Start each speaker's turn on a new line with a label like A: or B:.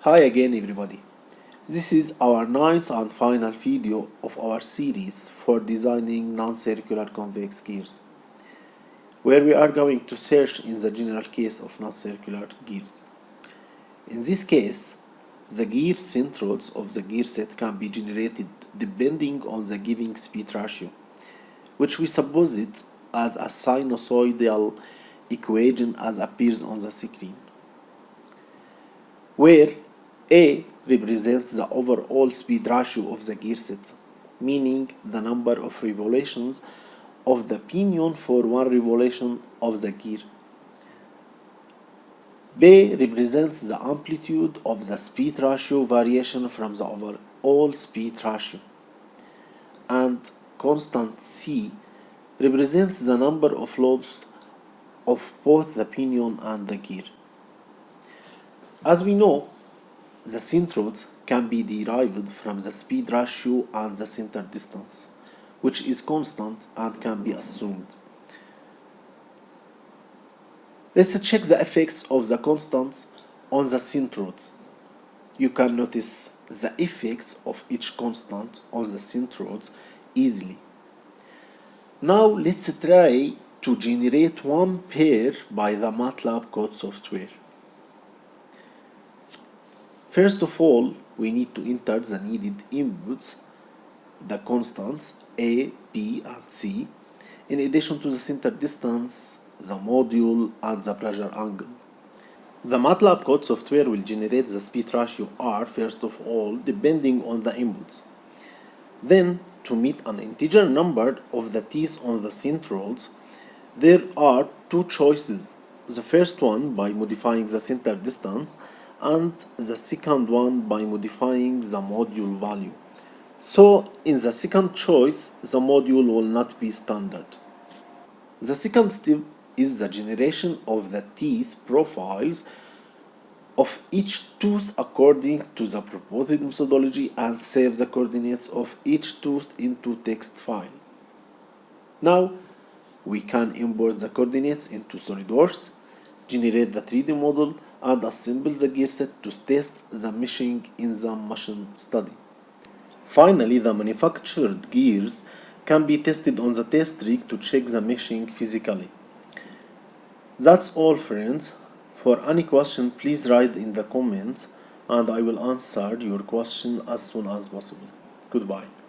A: Hi again everybody. This is our ninth and final video of our series for designing non-circular convex gears, where we are going to search in the general case of non-circular gears. In this case, the gear centroids of the gear set can be generated depending on the given speed ratio, which we suppose it as a sinusoidal equation as appears on the screen, where A represents the overall speed ratio of the gear set, meaning the number of revolutions of the pinion for one revolution of the gear. B represents the amplitude of the speed ratio variation from the overall speed ratio. And constant C represents the number of lobes of both the pinion and the gear. As we know, the centroids can be derived from the speed ratio and the center distance, which is constant and can be assumed. Let's check the effects of the constants on the centroids. You can notice the effects of each constant on the centroids easily. Now let's try to generate one pair by the MATLAB code software. First of all, we need to enter the needed inputs, the constants A, B, and C, in addition to the center distance, the module, and the pressure angle. The MATLAB code software will generate the speed ratio R first of all, depending on the inputs. Then, to meet an integer number of the teeth on the centroids, there are two choices. The first one by modifying the center distance, and the second one by modifying the module value. So in the second choice, the module will not be standard. The second step is the generation of the teeth profiles of each tooth according to the proposed methodology and save the coordinates of each tooth into text file. Now we can import the coordinates into SolidWorks, generate the 3D model, and assemble the gear set to test the meshing in the machine study. Finally, the manufactured gears can be tested on the test rig to check the meshing physically. That's all, friends. For any question, please write in the comments and I will answer your question as soon as possible. Goodbye.